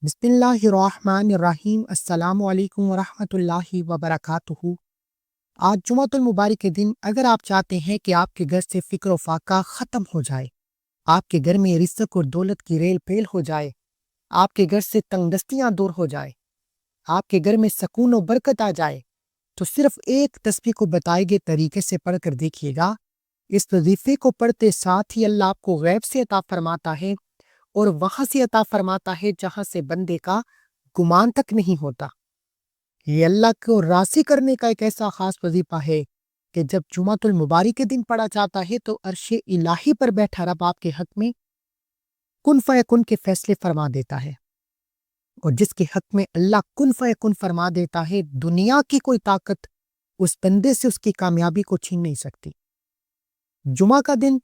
بسم اللہ الرحمن الرحیم۔ السلام علیکم ورحمۃ اللہ وبرکاتہ۔ آج جمعۃ المبارک کے دن اگر آپ چاہتے ہیں کہ آپ کے گھر سے فکر و فاقہ ختم ہو جائے، آپ کے گھر میں رزق اور دولت کی ریل پیل ہو جائے، آپ کے گھر سے تنگ دستیاں دور ہو جائے، آپ کے گھر میں سکون و برکت آ جائے، تو صرف ایک تسبیح کو بتائے گئے طریقے سے پڑھ کر دیکھیے گا۔ اس وظیفے کو پڑھتے ساتھ ہی اللہ آپ کو غیب سے عطا فرماتا ہے، اور وہاں سے عطا فرماتا ہے جہاں سے بندے کا گمان تک نہیں ہوتا۔ یہ اللہ کو راضی کرنے کا ایک ایسا خاص وظیفہ ہے کہ جب جمعۃ المبارک کے دن پڑھا جاتا ہے تو عرش الہی پر بیٹھا رب آپ کے حق میں کن فیکن کے فیصلے فرما دیتا ہے، اور جس کے حق میں اللہ کن فیکن فرما دیتا ہے، دنیا کی کوئی طاقت اس بندے سے اس کی کامیابی کو چھین نہیں سکتی۔ جمعہ کا دن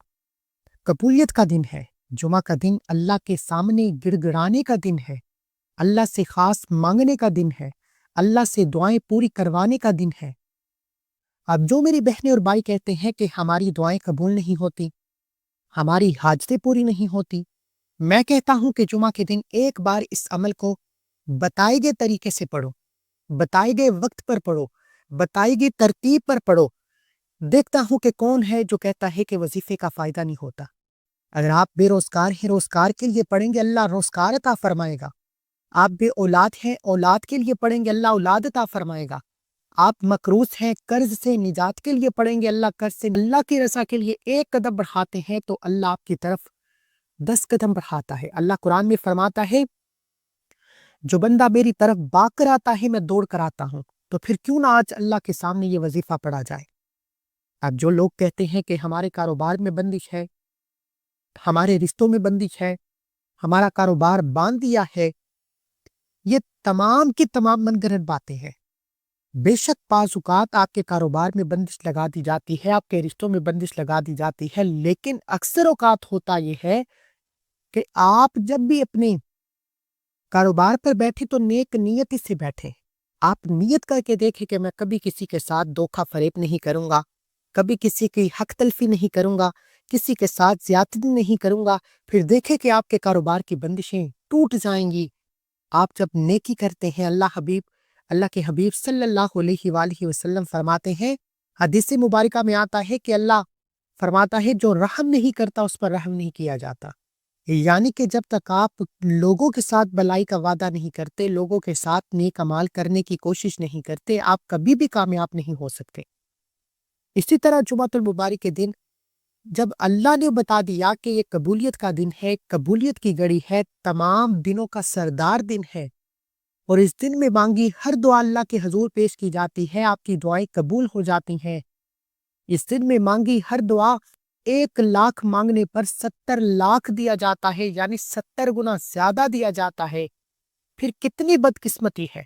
قبولیت کا دن ہے۔ جمعہ کا دن اللہ کے سامنے گڑ گڑانے کا دن ہے، اللہ سے خاص مانگنے کا دن ہے، اللہ سے دعائیں پوری کروانے کا دن ہے۔ اب جو میری بہنیں اور بھائی کہتے ہیں کہ ہماری دعائیں قبول نہیں ہوتی، ہماری حاجتیں پوری نہیں ہوتی، میں کہتا ہوں کہ جمعہ کے دن ایک بار اس عمل کو بتائے گئے طریقے سے پڑھو، بتائے گئے وقت پر پڑھو، بتائی گئی ترتیب پر پڑھو۔ دیکھتا ہوں کہ کون ہے جو کہتا ہے کہ وظیفے کا فائدہ نہیں ہوتا۔ اگر آپ بے روزگار ہیں، روزگار کے لیے پڑھیں گے، اللہ روزگار عطا فرمائے گا۔ آپ بے اولاد ہیں، اولاد کے لیے پڑھیں گے، اللہ اولاد عطا فرمائے گا۔ آپ مقروض ہیں، قرض سے نجات کے لیے پڑھیں گے، اللہ قرض سے اللہ کی رضا کے لیے ایک قدم بڑھاتے ہیں تو اللہ آپ کی طرف 10 قدم بڑھاتا ہے۔ اللہ قرآن میں فرماتا ہے، جو بندہ میری طرف بھاگ کر آتا ہے میں دوڑ کر آتا ہوں۔ تو پھر کیوں نہ آج اللہ کے سامنے یہ وظیفہ پڑھا جائے۔ اب جو لوگ کہتے ہیں کہ ہمارے کاروبار میں بندش ہے، ہمارے رشتوں میں بندش ہے، ہمارا کاروبار باندھ دیا ہے، یہ تمام کی تمام من گھڑت باتیں ہیں۔ بے شک بعض اوقات آپ کے کاروبار میں بندش لگا دی جاتی ہے، آپ کے رشتوں میں بندش لگا دی جاتی ہے، لیکن اکثر اوقات ہوتا یہ ہے کہ آپ جب بھی اپنے کاروبار پر بیٹھے تو نیک نیتی سے بیٹھے۔ آپ نیت کر کے دیکھیں کہ میں کبھی کسی کے ساتھ دھوکہ فریب نہیں کروں گا، کبھی کسی کی حق تلفی نہیں کروں گا، کسی کے ساتھ زیادتی نہیں کروں گا۔ پھر دیکھیں کہ آپ کے کاروبار کی بندشیں ٹوٹ جائیں گی۔ آپ جب نیکی کرتے ہیں، اللہ کے حبیب صلی اللہ علیہ وآلہ وسلم فرماتے ہیں، حدیث مبارکہ میں آتا ہے کہ اللہ فرماتا ہے جو رحم نہیں کرتا اس پر رحم نہیں کیا جاتا۔ یعنی کہ جب تک آپ لوگوں کے ساتھ بلائی کا وعدہ نہیں کرتے، لوگوں کے ساتھ نیک اعمال کرنے کی کوشش نہیں کرتے، آپ کبھی بھی کامیاب نہیں ہو سکتے۔ اسی طرح جمعۃ المبارک کے دن جب اللہ نے بتا دیا کہ یہ قبولیت کا دن ہے، قبولیت کی گھڑی ہے، تمام دنوں کا سردار دن ہے، اور اس دن میں مانگی ہر دعا اللہ کے حضور پیش کی جاتی ہے، آپ کی دعائیں قبول ہو جاتی ہیں۔ اس دن میں مانگی ہر دعا 1 لاکھ مانگنے پر 70 لاکھ دیا جاتا ہے، یعنی 70 گنا زیادہ دیا جاتا ہے۔ پھر کتنی بدقسمتی ہے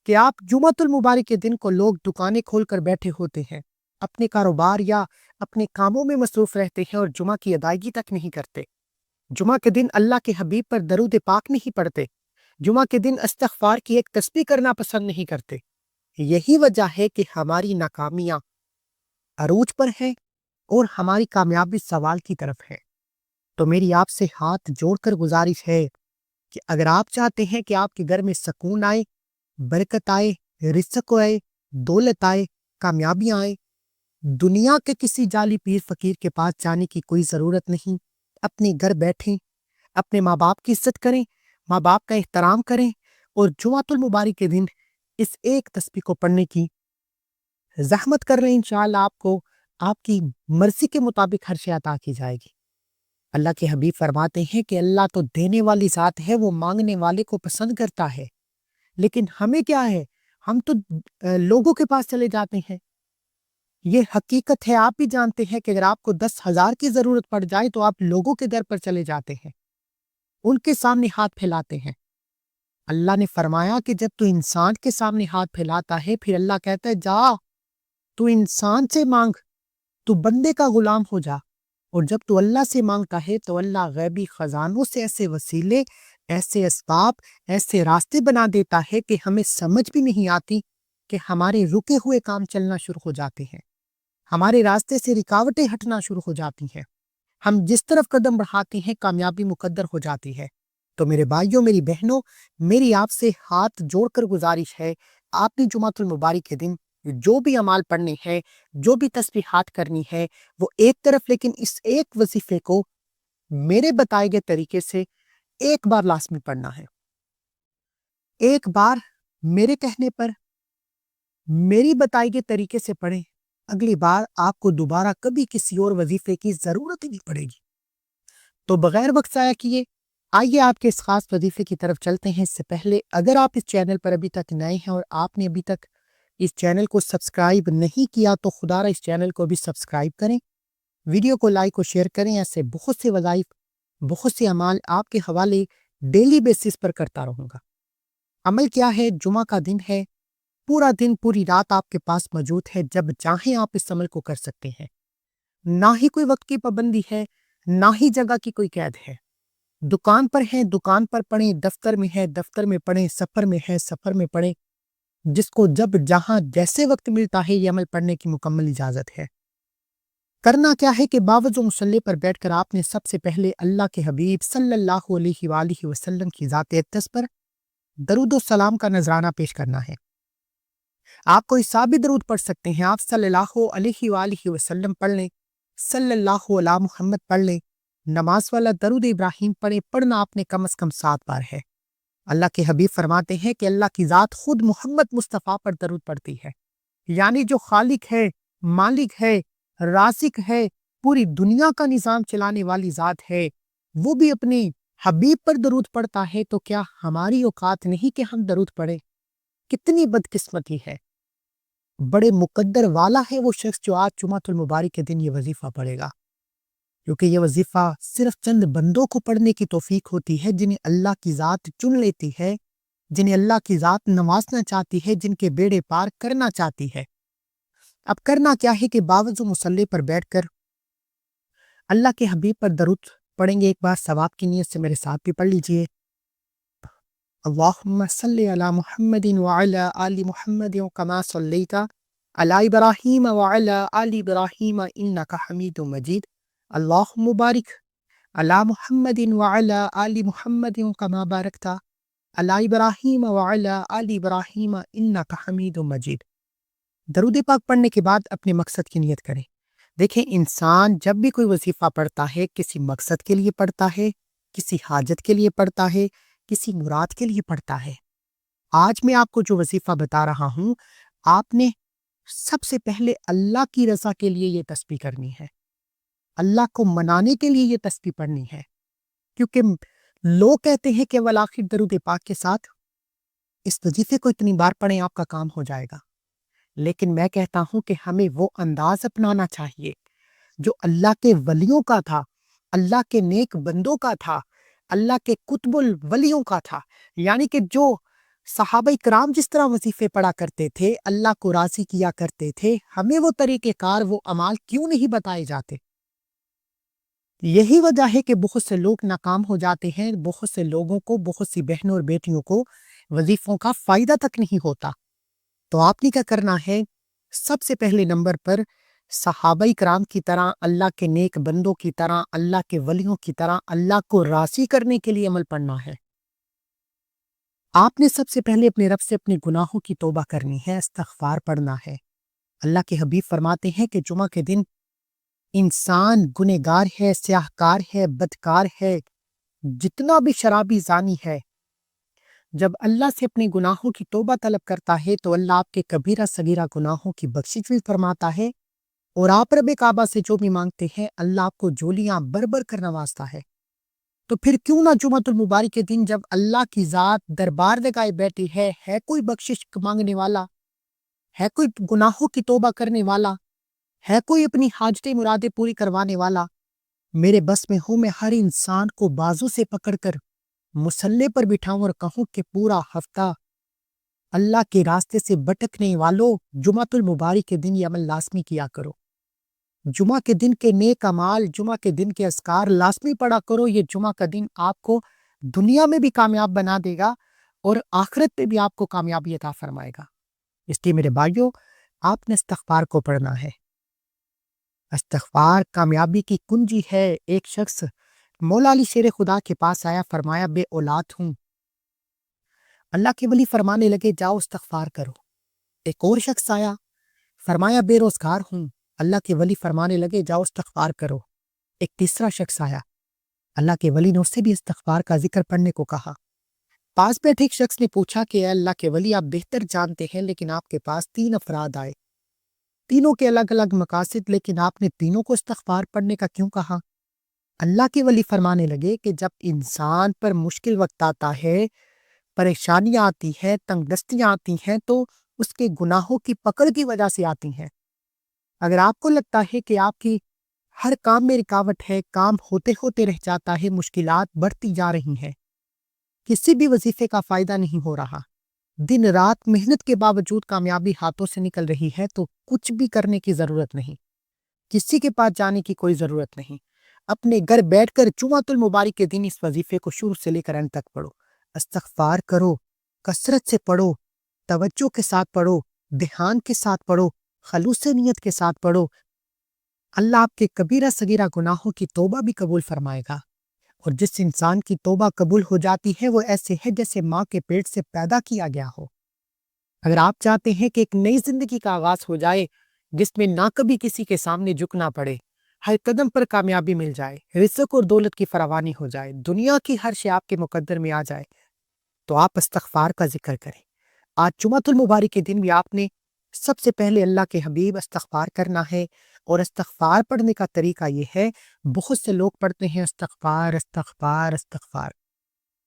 کہ آپ جمعۃ المبارک کے دن کو لوگ دکانیں کھول کر بیٹھے ہوتے ہیں، اپنے کاروبار یا اپنے کاموں میں مصروف رہتے ہیں اور جمعہ کی ادائیگی تک نہیں کرتے۔ جمعہ کے دن اللہ کے حبیب پر درود پاک نہیں پڑھتے، جمعہ کے دن استغفار کی ایک تسبیح کرنا پسند نہیں کرتے۔ یہی وجہ ہے کہ ہماری ناکامیاں عروج پر ہیں اور ہماری کامیابی زوال کی طرف ہے۔ تو میری آپ سے ہاتھ جوڑ کر گزارش ہے کہ اگر آپ چاہتے ہیں کہ آپ کے گھر میں سکون آئے، برکت آئے، رزق آئے، دولت آئے، کامیابیاں آئے، دنیا کے کسی جعلی پیر فقیر کے پاس جانے کی کوئی ضرورت نہیں۔ اپنے گھر بیٹھیں، اپنے ماں باپ کی عزت کریں، ماں باپ کا احترام کریں، اور جمعۃ المبارک کے دن اس ایک تسبیح کو پڑھنے کی زحمت کر لیں۔ انشاءاللہ آپ کو آپ کی مرضی کے مطابق ہر شے عطا کی جائے گی۔ اللہ کے حبیب فرماتے ہیں کہ اللہ تو دینے والی ذات ہے، وہ مانگنے والے کو پسند کرتا ہے، لیکن ہمیں کیا ہے، ہم تو لوگوں کے پاس چلے جاتے ہیں۔ یہ حقیقت ہے، آپ بھی جانتے ہیں کہ اگر آپ کو 10,000 کی ضرورت پڑ جائے تو آپ لوگوں کے در پر چلے جاتے ہیں، ان کے سامنے ہاتھ پھیلاتے ہیں۔ اللہ نے فرمایا کہ جب تو انسان کے سامنے ہاتھ پھیلاتا ہے، پھر اللہ کہتا ہے جا تو انسان سے مانگ، تو بندے کا غلام ہو جا۔ اور جب تو اللہ سے مانگتا ہے تو اللہ غیبی خزانوں سے ایسے وسیلے، ایسے اسباب، ایسے راستے بنا دیتا ہے کہ ہمیں سمجھ بھی نہیں آتی کہ ہمارے رکے ہوئے کام چلنا شروع ہو جاتے ہیں، ہمارے راستے سے رکاوٹیں ہٹنا شروع ہو جاتی ہیں، ہم جس طرف قدم بڑھاتے ہیں کامیابی مقدر ہو جاتی ہے۔ تو میرے بھائیوں، میری بہنوں، میری آپ سے ہاتھ جوڑ کر گزارش ہے، آپ نے جمعۃ المبارک کے دن جو بھی اعمال پڑھنے ہیں، جو بھی تسبیحات کرنی ہے، وہ ایک طرف، لیکن اس ایک وظیفے کو میرے بتائے گئے طریقے سے ایک بار لازمی پڑھنا ہے۔ ایک بار میرے کہنے پر میری بتائی گئے طریقے سے پڑھیں، اگلی بار آپ کو دوبارہ کبھی کسی اور وظیفے کی ضرورت ہی نہیں پڑے گی۔ تو بغیر وقت ضائع کیے آئیے آپ کے اس خاص وظیفے کی طرف چلتے ہیں۔ اس سے پہلے اگر آپ اس چینل پر ابھی تک نئے ہیں اور آپ نے ابھی تک اس چینل کو سبسکرائب نہیں کیا تو خدا را اس چینل کو بھی سبسکرائب کریں، ویڈیو کو لائک اور شیئر کریں۔ ایسے بہت سے وظائف، بہت سے اعمال آپ کے حوالے ڈیلی بیسس پر کرتا رہوں گا۔ عمل کیا ہے؟ جمعہ کا دن ہے، پورا دن پوری رات آپ کے پاس موجود ہے، جب چاہیں آپ اس عمل کو کر سکتے ہیں۔ نہ ہی کوئی وقت کی پابندی ہے، نہ ہی جگہ کی کوئی قید ہے۔ دکان پر ہیں، دکان پر پڑھیں، دفتر میں ہے، دفتر میں پڑھیں، سفر میں ہے، سفر میں پڑھیں، جس کو جب جہاں جیسے وقت ملتا ہے یہ عمل پڑھنے کی مکمل اجازت ہے۔ کرنا کیا ہے کہ باوضو مصلی پر بیٹھ کر آپ نے سب سے پہلے اللہ کے حبیب صلی اللہ علیہ وآلہ وسلم کی ذات اقدس پر درود و سلام کا نذرانہ پیش کرنا ہے۔ آپ کوئی سا بھی درود پڑھ سکتے ہیں، آپ صلی اللہ علیہ وآلہ وسلم پڑھ لیں، صلی اللہ علی محمد پڑھ لیں، نماز والا درود ابراہیم پڑھیں، پڑھنا آپ نے کم از کم 7 بار ہے۔ اللہ کے حبیب فرماتے ہیں کہ اللہ کی ذات خود محمد مصطفیٰ پر درود پڑھتی ہے، یعنی جو خالق ہے، مالک ہے، رازق ہے، پوری دنیا کا نظام چلانے والی ذات ہے، وہ بھی اپنے حبیب پر درود پڑھتا ہے، تو کیا ہماری اوقات نہیں کہ ہم درود پڑھیں؟ کتنی بدقسمتی ہے! بڑے مقدر والا ہے وہ شخص جو آج جمعۃ المبارک کے دن یہ وظیفہ پڑھے گا، کیونکہ یہ وظیفہ صرف چند بندوں کو پڑھنے کی توفیق ہوتی ہے جنہیں اللہ کی ذات چن لیتی ہے، جنہیں اللہ کی ذات نوازنا چاہتی ہے، جن کے بیڑے پار کرنا چاہتی ہے۔ اب کرنا کیا ہے کہ باوضو مصلی پر بیٹھ کر اللہ کے حبیب پر درود پڑھیں گے۔ ایک بار ثواب کی نیت سے میرے ساتھ بھی پڑھ لیجئے۔ اللہم صلی علی محمد وعلی آل محمد کما صلیت علی ابراہیم وعلی آل ابراہیم انک حمید مجید۔ اللہم بارک علی محمد وعلی آل محمد کما بارکت علی ابراہیم وعلی آل ابراہیم انک حمید مجید۔ درود پاک پڑھنے کے بعد اپنے مقصد کی نیت کریں۔ دیکھیں، انسان جب بھی کوئی وظیفہ پڑھتا ہے کسی مقصد کے لیے پڑھتا ہے، کسی حاجت کے لیے پڑھتا ہے، کسی مراد کے لیے پڑھتا ہے۔ آج میں آپ کو جو وظیفہ بتا رہا ہوں، آپ نے سب سے پہلے اللہ کی رضا کے لیے یہ تسبیح کرنی ہے، اللہ کو منانے کے لیے یہ تسبیح پڑھنی ہے، کیونکہ لوگ کہتے ہیں کہ والآخر درود پاک کے ساتھ اس وظیفے کو اتنی بار پڑھیں آپ کا کام ہو جائے گا، لیکن میں کہتا ہوں کہ ہمیں وہ انداز اپنانا چاہیے جو اللہ کے ولیوں کا تھا، اللہ کے نیک بندوں کا تھا، اللہ کے قطب الولیوں کا تھا، یعنی کہ جو صحابہ کرام جس طرح وظیفے پڑھا کرتے تھے، اللہ کو راضی کیا کرتے تھے، ہمیں وہ طریقہ کار، وہ اعمال کیوں نہیں بتائے جاتے؟ یہی وجہ ہے کہ بہت سے لوگ ناکام ہو جاتے ہیں، بہت سے لوگوں کو، بہت سی بہنوں اور بیٹیوں کو وظیفوں کا فائدہ تک نہیں ہوتا۔ تو آپ نے کیا کرنا ہے؟ سب سے پہلے نمبر پر صحابہ کرام کی طرح، اللہ کے نیک بندوں کی طرح، اللہ کے ولیوں کی طرح اللہ کو راضی کرنے کے لیے عمل پڑھنا ہے۔ آپ نے سب سے پہلے اپنے رب سے اپنے گناہوں کی توبہ کرنی ہے، استغفار پڑھنا ہے۔ اللہ کے حبیب فرماتے ہیں کہ جمعہ کے دن انسان گنہگار ہے، سیاہکار ہے، بدکار ہے، جتنا بھی شرابی زانی ہے، جب اللہ سے اپنے گناہوں کی توبہ طلب کرتا ہے تو اللہ آپ کے کبیرہ صغیرہ گناہوں کی بخشش بھی فرماتا ہے، اور آپ رب کعبہ سے جو بھی مانگتے ہیں اللہ آپ کو جولیاں بر کر نوازتا ہے۔ تو پھر کیوں نہ جمعۃ المبارک کے دن جب اللہ کی ذات دربار لگائے بیٹھی ہے کوئی بخشش مانگنے والا، ہے کوئی گناہوں کی توبہ کرنے والا، ہے کوئی اپنی حاجتیں مرادیں پوری کروانے والا، میرے بس میں ہوں میں ہر انسان کو بازو سے پکڑ کر مصلی پر بٹھاؤں اور کہوں کہ پورا ہفتہ اللہ کے راستے سے بھٹکنے والوں، جمعۃ المبارک کے دن یہ عمل لازمی کیا کرو۔ جمعہ کے دن کے نیک اعمال، جمعہ کے دن کے اذکار لازمی پڑھا کرو۔ یہ جمعہ کا دن آپ کو دنیا میں بھی کامیاب بنا دے گا اور آخرت پہ بھی آپ کو کامیابی عطا فرمائے گا۔ اس لیے میرے بھائیوں، آپ نے استغفار کو پڑھنا ہے۔ استغفار کامیابی کی کنجی ہے۔ ایک شخص مولا علی شیر خدا کے پاس آیا، فرمایا بے اولاد ہوں۔ اللہ کے ولی فرمانے لگے جاؤ استغفار کرو۔ ایک اور شخص آیا، فرمایا بے روزگار ہوں۔ اللہ کے ولی فرمانے لگے جاؤ استغفار کرو۔ ایک تیسرا شخص آیا، اللہ کے ولی نے اس سے بھی استغفار کا ذکر پڑھنے کو کہا۔ پاس بیٹھے ایک شخص نے پوچھا کہ اے اللہ کے ولی، آپ بہتر جانتے ہیں لیکن آپ کے پاس 3 افراد آئے، تینوں کے الگ الگ مقاصد، لیکن آپ نے تینوں کو استغفار پڑھنے کا کیوں کہا؟ اللہ کے ولی فرمانے لگے کہ جب انسان پر مشکل وقت آتا ہے، پریشانیاں آتی ہیں، تنگ دستیاں آتی ہیں، تو اس کے گناہوں کی پکڑ کی وجہ سے آتی ہیں۔ اگر آپ کو لگتا ہے کہ آپ کی ہر کام میں رکاوٹ ہے، کام ہوتے ہوتے رہ جاتا ہے، مشکلات بڑھتی جا رہی ہیں، کسی بھی وظیفے کا فائدہ نہیں ہو رہا، دن رات محنت کے باوجود کامیابی ہاتھوں سے نکل رہی ہے، تو کچھ بھی کرنے کی ضرورت نہیں، کسی کے پاس جانے کی کوئی ضرورت نہیں، اپنے گھر بیٹھ کر جمعۃ المبارک کے دن اس وظیفے کو شروع سے لے کر انت تک پڑھو، استغفار کرو، کثرت سے پڑھو، توجہ کے ساتھ پڑھو، دھیان کے ساتھ پڑھو، خلوص نیت کے ساتھ پڑھو۔ اللہ آپ کے کبیرہ صغیرہ گناہوں کی توبہ بھی قبول فرمائے گا، اور جس انسان کی توبہ قبول ہو جاتی ہے وہ ایسے ہے جیسے ماں کے پیٹ سے پیدا کیا گیا ہو۔ اگر آپ چاہتے ہیں کہ ایک نئی زندگی کا آغاز ہو جائے جس میں نہ کبھی کسی کے سامنے جھکنا پڑے، ہر قدم پر کامیابی مل جائے، رزق اور دولت کی فراوانی ہو جائے، دنیا کی ہر شے آپ کے مقدر میں آ جائے، تو آپ استغفار کا ذکر کریں۔ آج جمعۃ المبارک کے دن بھی آپ نے سب سے پہلے اللہ کے حبیب استغفار کرنا ہے، اور استغفار پڑھنے کا طریقہ یہ ہے، بہت سے لوگ پڑھتے ہیں استغفار استغفار استغفار،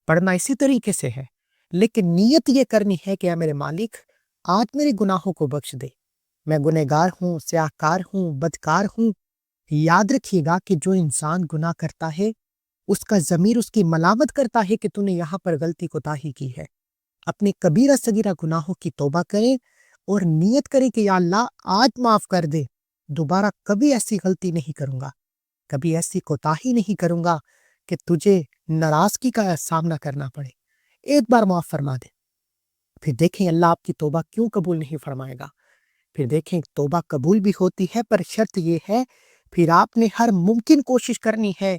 پڑھنا اسی طریقے سے ہے، لیکن نیت یہ کرنی ہے کہ اے میرے مالک، آج میرے گناہوں کو بخش دے، میں گنہگار ہوں، سیاہکار ہوں، بدکار ہوں۔ یاد رکھیے گا کہ جو انسان گناہ کرتا ہے اس کا ضمیر اس کی ملامت کرتا ہے کہ تو نے یہاں پر غلطی کوتاہی کی ہے۔ اپنے کبیرہ صغیرہ گناہوں کی توبہ کریں اور نیت کریں کہ یا اللہ آج معاف کر دے، دوبارہ کبھی ایسی غلطی نہیں کروں گا، کبھی ایسی کوتاہی نہیں کروں گا کہ تجھے ناراضگی کا سامنا کرنا پڑے، ایک بار معاف فرما دے۔ پھر دیکھیں اللہ آپ کی توبہ کیوں قبول نہیں فرمائے گا۔ پھر دیکھیں توبہ قبول بھی ہوتی ہے، پر شرط یہ ہے پھر آپ نے ہر ممکن کوشش کرنی ہے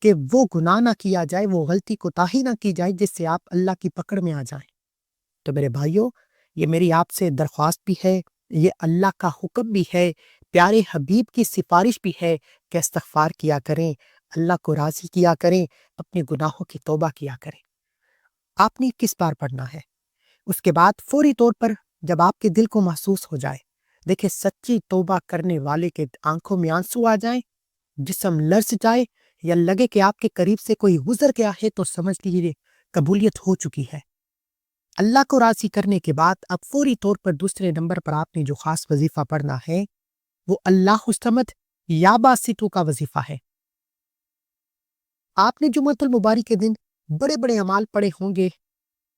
کہ وہ گناہ نہ کیا جائے، وہ غلطی کوتاہی نہ کی جائے جس سے آپ اللہ کی پکڑ میں آ جائیں۔ تو میرے بھائیوں، یہ میری آپ سے درخواست بھی ہے، یہ اللہ کا حکم بھی ہے، پیارے حبیب کی سفارش بھی ہے کہ استغفار کیا کریں، اللہ کو راضی کیا کریں، اپنے گناہوں کی توبہ کیا کریں۔ آپ نے کس بار پڑھنا ہے؟ اس کے بعد فوری طور پر جب آپ کے دل کو محسوس ہو جائے، دیکھیں سچی توبہ کرنے والے کے آنکھوں میں آنسو آ جائیں، جسم لرز جائے، یا لگے کہ آپ کے قریب سے کوئی گزر گیا ہے، تو سمجھ لیجیے قبولیت ہو چکی ہے۔ اللہ کو راضی کرنے کے بعد اب فوری طور پر دوسرے نمبر پر آپ نے جو خاص وظیفہ پڑھنا ہے وہ اللہ الصمد یا باسطو کا وظیفہ ہے۔ آپ نے جمعۃ المبارک کے دن بڑے بڑے اعمال پڑھے ہوں گے،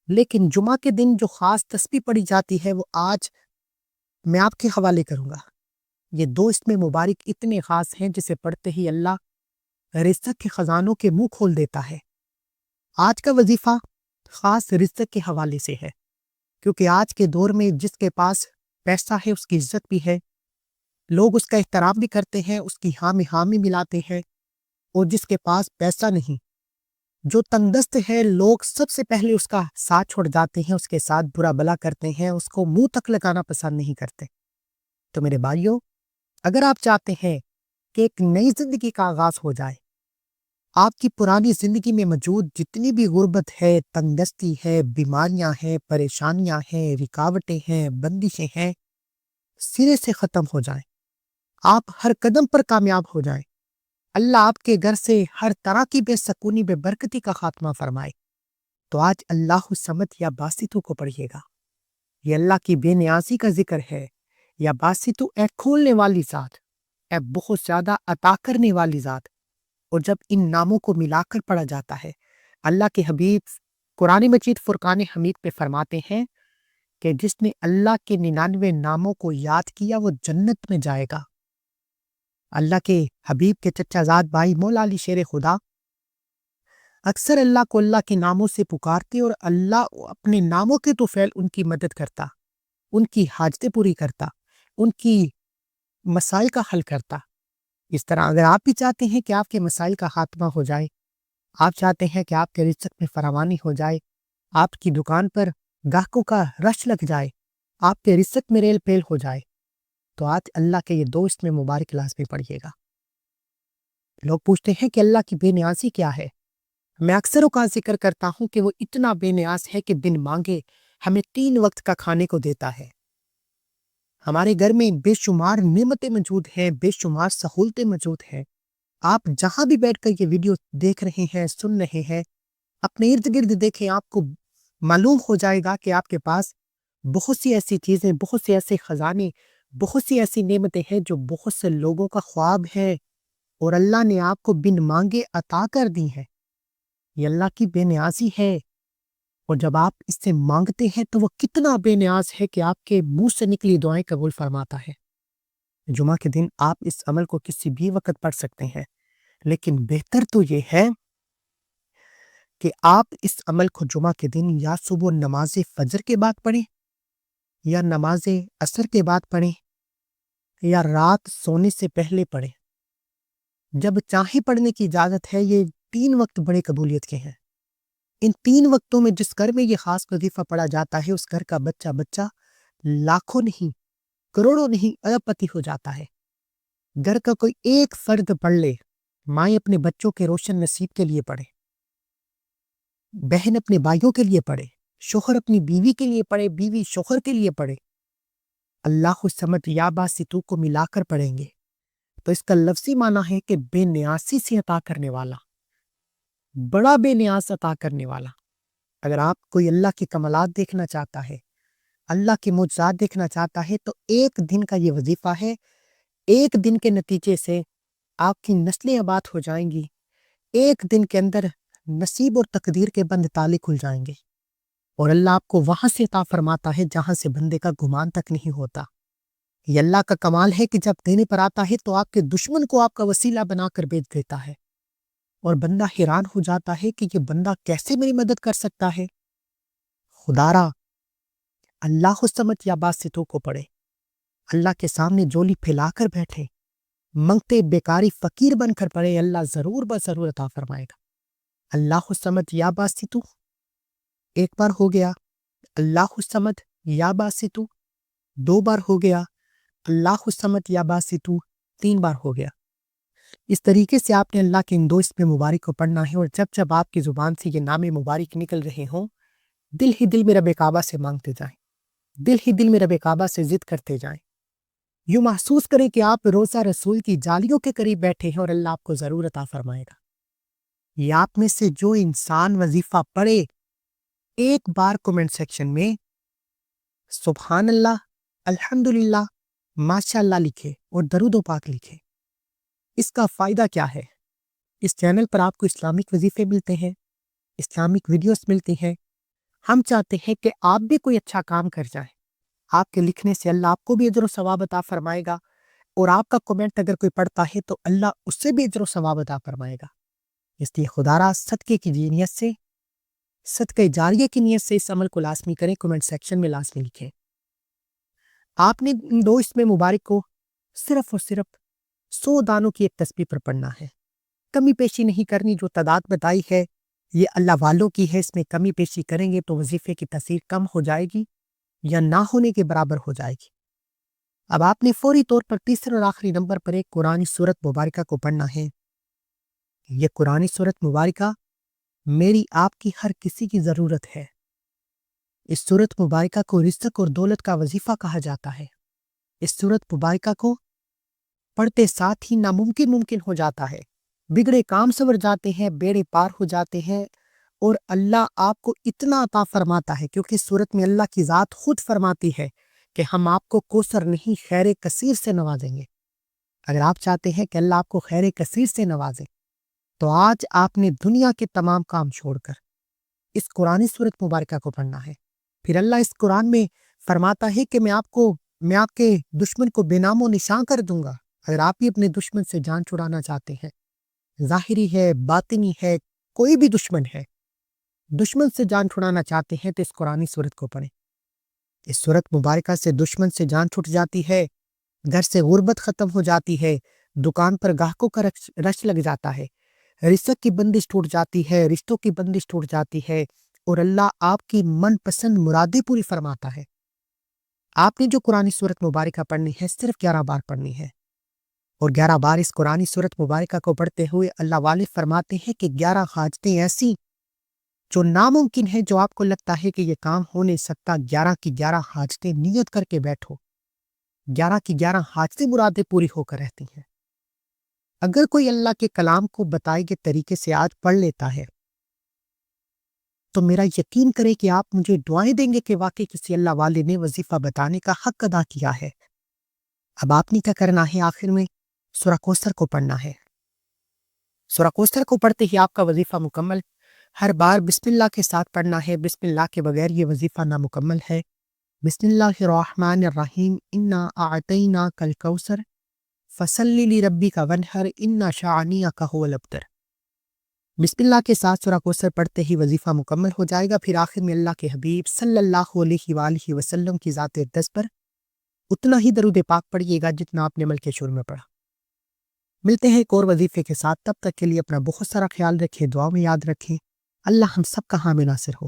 لیکن جمعہ کے دن جو خاص تسبیح پڑھی جاتی ہے وہ آج میں آپ کے حوالے کروں گا۔ یہ 2 اسم مبارک اتنے خاص ہیں جسے پڑھتے ہی اللہ رزق کے خزانوں کے منہ کھول دیتا ہے۔ آج کا وظیفہ خاص رزق کے حوالے سے ہے، کیونکہ آج کے دور میں جس کے پاس پیسہ ہے اس کی عزت بھی ہے، لوگ اس کا احترام بھی کرتے ہیں، اس کی حامی ملاتے ہیں، اور جس کے پاس پیسہ نہیں، جو تنگ دست ہے، لوگ سب سے پہلے اس کا ساتھ چھوڑ جاتے ہیں، اس کے ساتھ برا بلا کرتے ہیں، اس کو منہ تک لگانا پسند نہیں کرتے۔ تو میرے بھائیوں، اگر آپ چاہتے ہیں کہ ایک نئی زندگی کا آغاز ہو جائے، آپ کی پرانی زندگی میں موجود جتنی بھی غربت ہے، تنگ دستی ہے، بیماریاں ہیں، پریشانیاں ہیں، رکاوٹیں ہیں، بندشیں ہیں، سرے سے ختم ہو جائیں، آپ ہر قدم پر کامیاب ہو جائیں، اللہ آپ کے گھر سے ہر طرح کی بے سکونی بے برکتی کا خاتمہ فرمائے، تو آج اللہ الصمد یا باسطو کو پڑھیے گا۔ یہ اللہ کی بے نیازی کا ذکر ہے۔ یا باسطو اے کھولنے والی ذات، اے بہت زیادہ عطا کرنے والی ذات۔ اور جب ان ناموں کو ملا کر پڑھا جاتا ہے، اللہ کے حبیب قرآن مجید فرقان حمید پہ فرماتے ہیں کہ جس نے اللہ کے 99 ناموں کو یاد کیا وہ جنت میں جائے گا۔ اللہ کے حبیب کے چچا زاد بھائی مولا علی شیر خدا اکثر اللہ کو اللہ کے ناموں سے پکارتے، اور اللہ اپنے ناموں کے توفیل ان کی مدد کرتا، ان کی حاجتیں پوری کرتا، ان کی مسائل کا حل کرتا۔ اس طرح اگر آپ بھی چاہتے ہیں کہ آپ کے مسائل کا خاتمہ ہو جائے، آپ چاہتے ہیں کہ آپ کے رزق میں فراوانی ہو جائے، آپ کی دکان پر گاہکوں کا رش لگ جائے، آپ کے رزق میں ریل پیل ہو جائے، تو آج اللہ کے یہ دو اسم مبارک لازمی پڑھیے گا۔ لوگ پوچھتے ہیں کہ اللہ کی بے نیازی کیا ہے؟ میں اکثر اوقات ذکر کرتا ہوں کہ وہ اتنا بے نیاز ہے کہ بن مانگے ہمیں 3 وقت کا کھانے کو دیتا ہے۔ ہمارے گھر میں بے شمار نعمتیں موجود ہیں، بے شمار سہولتیں موجود ہیں۔ آپ جہاں بھی بیٹھ کر یہ ویڈیو دیکھ رہے ہیں، سن رہے ہیں، اپنے ارد گرد دیکھیں، آپ کو معلوم ہو جائے گا کہ آپ کے پاس بہت سی ایسی چیزیں، بہت سے ایسے خزانے، بہت سی ایسی نعمتیں ہیں جو بہت سے لوگوں کا خواب ہے اور اللہ نے آپ کو بن مانگے عطا کر دی ہیں۔ یہ اللہ کی بے نیازی ہے، اور جب آپ اس سے مانگتے ہیں تو وہ کتنا بے نیاز ہے کہ آپ کے منہ سے نکلی دعائیں قبول فرماتا ہے۔ جمعہ کے دن آپ اس عمل کو کسی بھی وقت پڑھ سکتے ہیں، لیکن بہتر تو یہ ہے کہ آپ اس عمل کو جمعہ کے دن یا صبح نماز فجر کے بعد پڑھیں، یا نماز عصر کے بعد پڑھیں، یا رات سونے سے پہلے پڑھیں۔ جب چاہیں پڑھنے کی اجازت ہے۔ یہ 3 وقت بڑے قبولیت کے ہیں۔ ان 3 وقتوں میں جس گھر میں یہ خاص وظیفہ پڑھا جاتا ہے، اس گھر کا بچہ لاکھوں نہیں، کروڑوں نہیں، ارب پتی ہو جاتا ہے۔ گھر کا کوئی ایک فرد پڑھ لے، مائیں اپنے بچوں کے روشن نصیب کے لیے پڑھے، بہن اپنے بھائیوں کے لیے پڑھے، شوہر اپنی بیوی کے لیے پڑھے، بیوی شوہر کے لیے پڑھے، اللہ الصمد یا باسطو کو ملا کر پڑھیں گے تو اس کا لفظی معنی ہے کہ بے نیازی سے عطا کرنے والا، بڑا بے نیاز عطا کرنے والا۔ اگر آپ کوئی اللہ کی کمالات دیکھنا چاہتا ہے، اللہ کی معجزات دیکھنا چاہتا ہے، تو ایک دن کا یہ وظیفہ ہے۔ ایک دن کے نتیجے سے آپ کی نسلیں آباد ہو جائیں گی۔ ایک دن کے اندر نصیب اور تقدیر کے بند تالے کھل جائیں گے، اور اللہ آپ کو وہاں سے عطا فرماتا ہے جہاں سے بندے کا گمان تک نہیں ہوتا۔ یہ اللہ کا کمال ہے کہ جب دینے پر آتا ہے تو آپ کے دشمن کو آپ کا وسیلہ بنا کر بیچ دیتا ہے، اور بندہ حیران ہو جاتا ہے کہ یہ بندہ کیسے میری مدد کر سکتا ہے۔ خدا را اللہ الصمد یا باسطو کو پڑھے، اللہ کے سامنے جولی پھیلا کر بیٹھے، منگتے بیکاری فقیر بن کر پڑھے، اللہ ضرور بضرور عطا فرمائے گا۔ اللہ الصمد یا باسطو ایک بار ہو گیا، اللہ الصمد یا باسطو 2 بار ہو گیا، اللہ الصمد یا باسطو 3 بار ہو گیا۔ اس طریقے سے آپ نے اللہ کے ان 2 اسم مبارک کو پڑھنا ہے، اور جب جب آپ کی زبان سے یہ نام مبارک نکل رہے ہوں، دل ہی دل میں رب کعبہ سے مانگتے جائیں، دل ہی دل میں رب کعبہ سے ضد کرتے جائیں۔ یوں محسوس کریں کہ آپ روزہ رسول کی جالیوں کے قریب بیٹھے ہیں، اور اللہ آپ کو ضرور عطا فرمائے گا۔ یہ آپ میں سے جو انسان وظیفہ پڑھے، ایک بار کومنٹ سیکشن میں سبحان اللہ، الحمدللہ، ماشاء اللہ لکھے اور درود و پاک لکھے۔ اس کا فائدہ کیا ہے؟ اس چینل پر آپ کو اسلامک وظیفے ملتے ہیں، اسلامک ویڈیوز ملتی ہیں۔ ہم چاہتے ہیں کہ آپ بھی کوئی اچھا کام کر جائیں۔ آپ کے لکھنے سے اللہ آپ کو بھی اجر و ثواب عطا فرمائے گا، اور آپ کا کومنٹ اگر کوئی پڑھتا ہے تو اللہ اس سے بھی اجر و ثواب عطا فرمائے گا۔ اس لیے خدا را صدقے کی نیت سے، صدقہ جاریہ کی نیت سے اس عمل کو لازمی کریں، کومنٹ سیکشن میں لازمی لکھیں۔ آپ نے ان 2 اسم مبارک کو صرف اور صرف 100 دانوں کی ایک تسبیح پر پڑھنا ہے۔ کمی پیشی نہیں کرنی، جو تعداد بتائی ہے یہ اللہ والوں کی ہے، اس میں کمی پیشی کریں گے تو وظیفے کی تاثیر کم ہو جائے گی یا نہ ہونے کے برابر ہو جائے گی۔ اب آپ نے فوری طور پر تیسرے اور آخری نمبر پر ایک قرآن سورت مبارکہ کو پڑھنا ہے۔ یہ قرآن سورت مبارکہ میری آپ کی ہر کسی کی ضرورت ہے۔ اس سورت مبارکہ کو رزق اور دولت کا وظیفہ کہا جاتا ہے۔ اس سورت مبارکہ کو پڑھتے ساتھ ہی ناممکن ممکن ہو جاتا ہے، بگڑے کام سنور جاتے ہیں، بیڑے پار ہو جاتے ہیں، اور اللہ آپ کو اتنا عطا فرماتا ہے، کیونکہ اس سورت میں اللہ کی ذات خود فرماتی ہے کہ ہم آپ کو کوثر نہیں خیر کثیر سے نوازیں گے۔ اگر آپ چاہتے ہیں کہ اللہ آپ کو خیر کثیر سے نوازے تو آج آپ نے دنیا کے تمام کام چھوڑ کر اس قرآن سورت مبارکہ کو پڑھنا ہے۔ پھر اللہ اس قرآن میں فرماتا ہے کہ میں آپ کے دشمن کو بے نام و نشان کر دوں گا۔ اگر آپ بھی اپنے دشمن سے جان چھڑانا چاہتے ہیں، ظاہری ہے، باطنی ہے، کوئی بھی دشمن ہے، دشمن سے جان چھڑانا چاہتے ہیں تو اس قرآن سورت کو پڑھیں۔ اس سورت مبارکہ سے دشمن سے جان چھٹ جاتی ہے، گھر سے غربت ختم ہو جاتی ہے، دکان پر گاہکوں کا رش لگ جاتا ہے، رزق کی بندش ٹوٹ جاتی ہے، رشتوں کی بندش ٹوٹ جاتی ہے، اور اللہ آپ کی من پسند مرادیں پوری فرماتا ہے۔ آپ نے جو قرآن سورت مبارکہ پڑھنی ہے صرف 11 بار پڑھنی ہے، اور 11 بار اس قرآن سورت مبارکہ کو پڑھتے ہوئے اللہ والے فرماتے ہیں کہ 11 حاجتیں ایسی جو ناممکن ہے، جو آپ کو لگتا ہے کہ یہ کام ہو نہیں سکتا، 11 کی 11 حاجتیں نیت کر کے بیٹھو، 11 کی 11 حاجتیں مرادیں پوری ہو کر رہتی ہیں۔ اگر کوئی اللہ کے کلام کو بتائے گئے طریقے سے آج پڑھ لیتا ہے تو میرا یقین کرے کہ آپ مجھے دعائیں دیں گے کہ واقعی کسی اللہ والے نے وظیفہ بتانے کا حق ادا کیا ہے۔ اب آپ نے کیا کرنا ہے؟ آخر میں سورہ کوثر کو پڑھنا ہے۔ سورہ کوثر کو پڑھتے ہی آپ کا وظیفہ مکمل۔ ہر بار بسم اللہ کے ساتھ پڑھنا ہے، بسم اللہ کے بغیر یہ وظیفہ نامکمل ہے۔ بسم اللہ الرحمن الرحیم، انا اعطیناک الکوثر فصلی لربک وانحر ان شانئک هو الابتر۔ بسم اللہ کے ساتھ سورہ کوثر پڑھتے ہی وظیفہ مکمل ہو جائے گا۔ پھر آخر میں اللہ کے حبیب صلی اللہ علیہ وآلہ وسلم کی ذات اقدس پر اتنا ہی درود پاک پڑھیے گا جتنا آپ نے ملک شور میں پڑھا۔ ملتے ہیں ایک اور وظیفے کے ساتھ، تب تک کے لیے اپنا بہت سارا خیال رکھیں، دعا میں یاد رکھیں۔ اللہ ہم سب کا حامی ناصر ہو۔